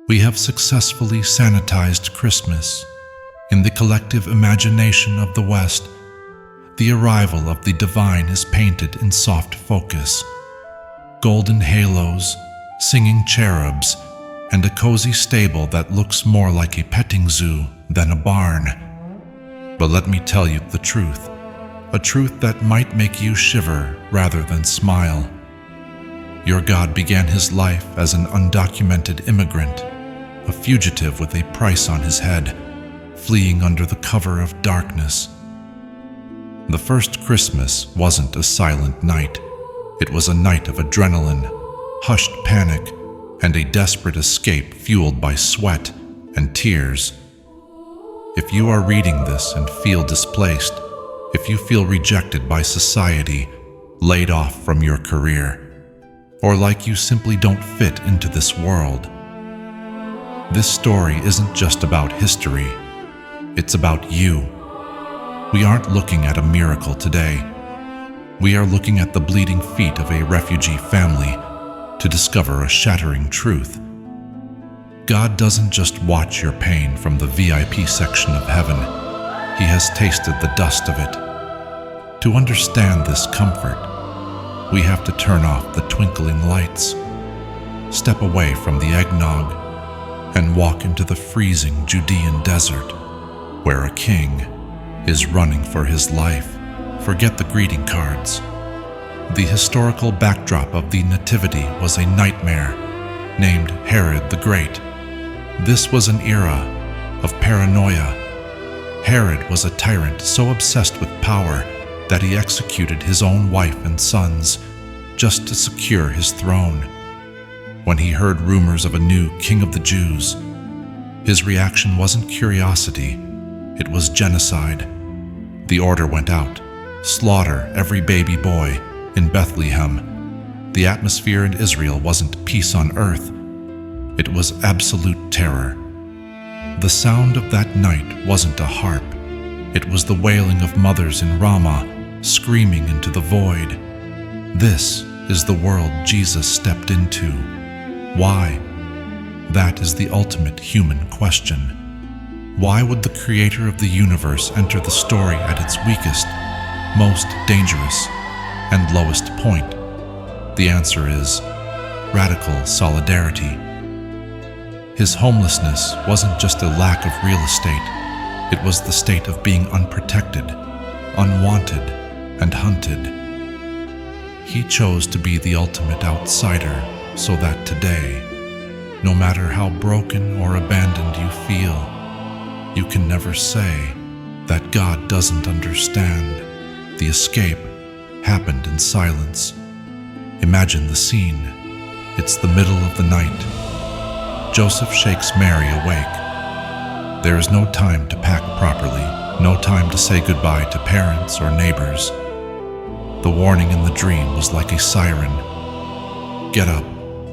We have successfully sanitized Christmas. In the collective imagination of the West, the arrival of the divine is painted in soft focus. Golden halos, singing cherubs, and a cozy stable that looks more like a petting zoo than a barn. But let me tell you the truth, a truth that might make you shiver rather than smile. Your God began his life as an undocumented immigrant, a fugitive with a price on his head, fleeing under the cover of darkness. The first Christmas wasn't a silent night. It was a night of adrenaline, hushed panic, and a desperate escape fueled by sweat and tears. If you are reading this and feel displaced, if you feel rejected by society, laid off from your career, or like you simply don't fit into this world, this story isn't just about history. It's about you. We aren't looking at a miracle today. We are looking at the bleeding feet of a refugee family to discover a shattering truth. God doesn't just watch your pain from the VIP section of heaven. He has tasted the dust of it. To understand this comfort, we have to turn off the twinkling lights, step away from the eggnog, and walk into the freezing Judean desert, where a king is running for his life. Forget the greeting cards. The historical backdrop of the Nativity was a nightmare named Herod the Great. This was an era of paranoia. Herod was a tyrant so obsessed with power that he executed his own wife and sons just to secure his throne. When he heard rumors of a new king of the Jews, his reaction wasn't curiosity, it was genocide. The order went out: slaughter every baby boy in Bethlehem. The atmosphere in Israel wasn't peace on earth, it was absolute terror. The sound of that night wasn't a harp, it was the wailing of mothers in Ramah, screaming into the void. This is the world Jesus stepped into. Why? That is the ultimate human question. Why would the creator of the universe enter the story at its weakest, most dangerous, and lowest point? The answer is radical solidarity. His homelessness wasn't just a lack of real estate, it was the state of being unprotected, unwanted, and hunted. He chose to be the ultimate outsider so that today, no matter how broken or abandoned you feel, you can never say that God doesn't understand. The escape happened in silence. Imagine the scene. It's the middle of the night. Joseph shakes Mary awake. There is no time to pack properly, no time to say goodbye to parents or neighbors. The warning in the dream was like a siren. Get up,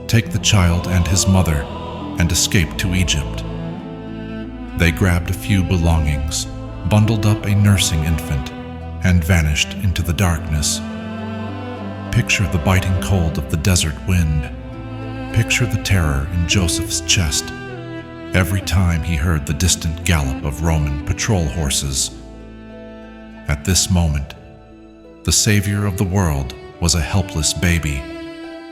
take the child and his mother, and escape to Egypt. They grabbed a few belongings, bundled up a nursing infant, and vanished into the darkness. Picture the biting cold of the desert wind. Picture the terror in Joseph's chest every time he heard the distant gallop of Roman patrol horses. At this moment, the savior of the world was a helpless baby,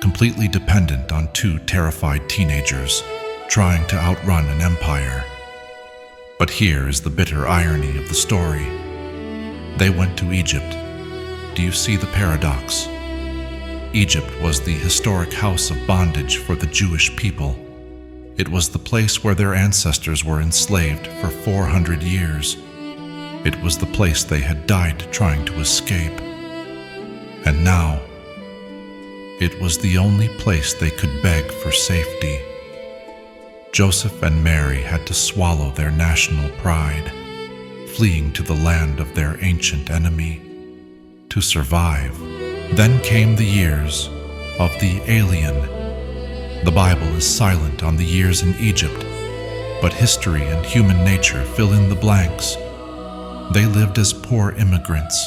completely dependent on two terrified teenagers trying to outrun an empire. But here is the bitter irony of the story. They went to Egypt. Do you see the paradox? Egypt was the historic house of bondage for the Jewish people. It was the place where their ancestors were enslaved for 400 years. It was the place they had died trying to escape. And now, it was the only place they could beg for safety. Joseph and Mary had to swallow their national pride, fleeing to the land of their ancient enemy to survive. Then came the years of the alien. The Bible is silent on the years in Egypt, but history and human nature fill in the blanks. They lived as poor immigrants.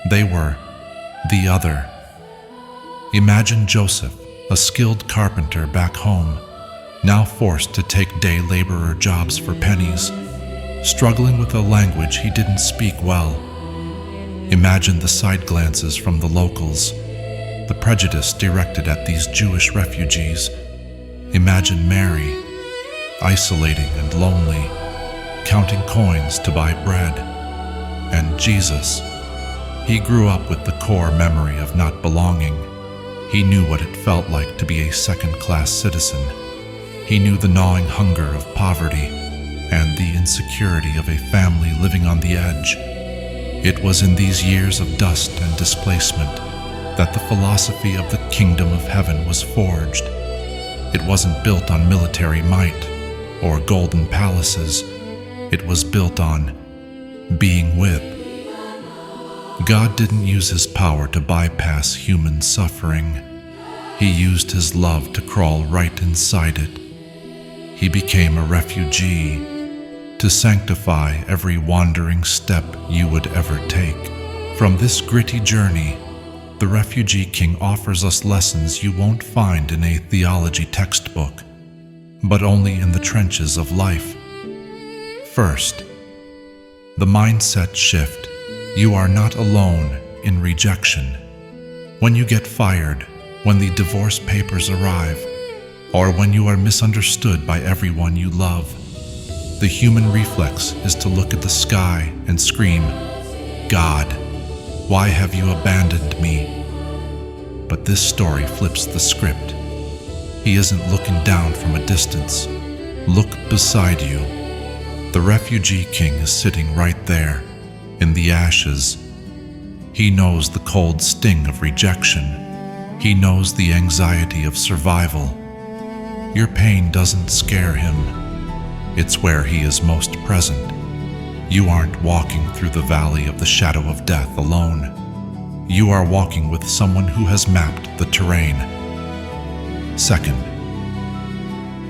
They were the other. Imagine Joseph, a skilled carpenter back home, now forced to take day laborer jobs for pennies, struggling with a language he didn't speak well. Imagine the side glances from the locals, the prejudice directed at these Jewish refugees. Imagine Mary, isolating and lonely, counting coins to buy bread. And Jesus, he grew up with the core memory of not belonging. He knew what it felt like to be a second-class citizen. He knew the gnawing hunger of poverty and the insecurity of a family living on the edge. It was in these years of dust and displacement that the philosophy of the kingdom of heaven was forged. It wasn't built on military might or golden palaces. It was built on being with. God didn't use his power to bypass human suffering. He used his love to crawl right inside it. He became a refugee to sanctify every wandering step you would ever take. From this gritty journey, the Refugee King offers us lessons you won't find in a theology textbook, but only in the trenches of life. First, the mindset shift. You are not alone in rejection. When you get fired, when the divorce papers arrive, or when you are misunderstood by everyone you love, the human reflex is to look at the sky and scream, "God, why have you abandoned me?" But this story flips the script. He isn't looking down from a distance. Look beside you. The Refugee King is sitting right there, in the ashes. He knows the cold sting of rejection. He knows the anxiety of survival. Your pain doesn't scare him. It's where he is most present. You aren't walking through the valley of the shadow of death alone. You are walking with someone who has mapped the terrain. Second,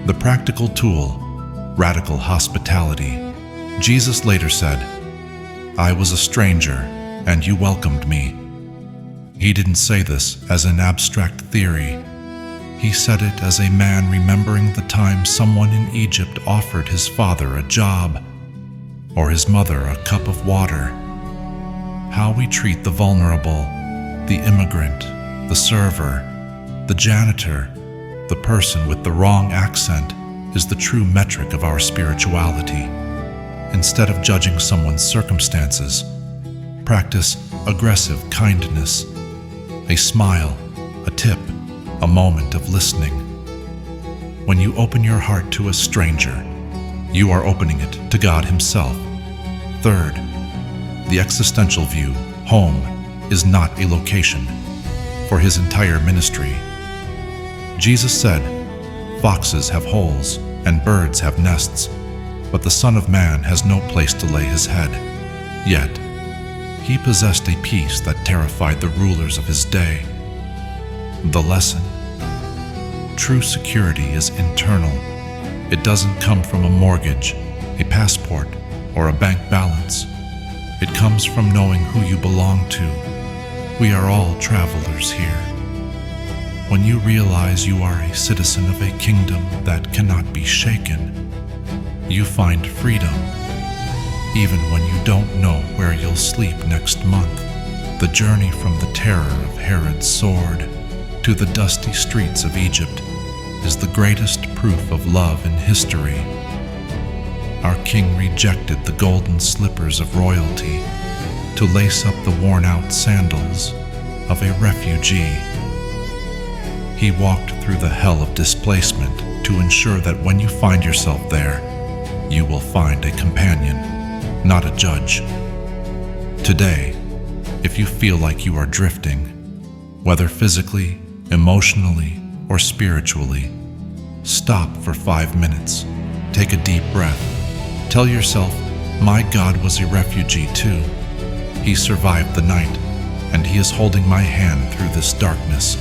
the practical tool, radical hospitality. Jesus later said, "I was a stranger, and you welcomed me." He didn't say this as an abstract theory. He said it as a man remembering the time someone in Egypt offered his father a job, or his mother a cup of water. How we treat the vulnerable, the immigrant, the server, the janitor, the person with the wrong accent is the true metric of our spirituality. Instead of judging someone's circumstances, practice aggressive kindness, a smile, a tip, a moment of listening. When you open your heart to a stranger, you are opening it to God Himself. Third, the existential view, home, is not a location for His entire ministry. Jesus said, "Foxes have holes and birds have nests, but the Son of Man has no place to lay His head." Yet, He possessed a peace that terrified the rulers of His day. The lesson: true security is internal. It doesn't come from a mortgage, a passport, or a bank balance. It comes from knowing who you belong to. We are all travelers here. When you realize you are a citizen of a kingdom that cannot be shaken, you find freedom. Even when you don't know where you'll sleep next month, the journey from the terror of Herod's sword to the dusty streets of Egypt is the greatest proof of love in history. Our King rejected the golden slippers of royalty to lace up the worn-out sandals of a refugee. He walked through the hell of displacement to ensure that when you find yourself there, you will find a companion, not a judge. Today, if you feel like you are drifting, whether physically, emotionally, or spiritually, stop for 5 minutes. Take a deep breath. Tell yourself, "My God was a refugee too. He survived the night, and He is holding my hand through this darkness."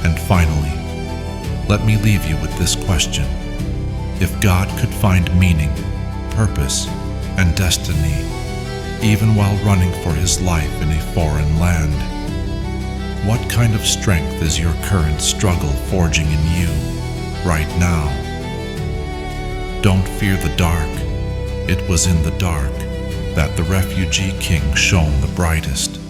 And finally, let me leave you with this question. If God could find meaning, purpose, and destiny, even while running for His life in a foreign land, what kind of strength is your current struggle forging in you right now? Don't fear the dark. It was in the dark that the refugee king shone the brightest.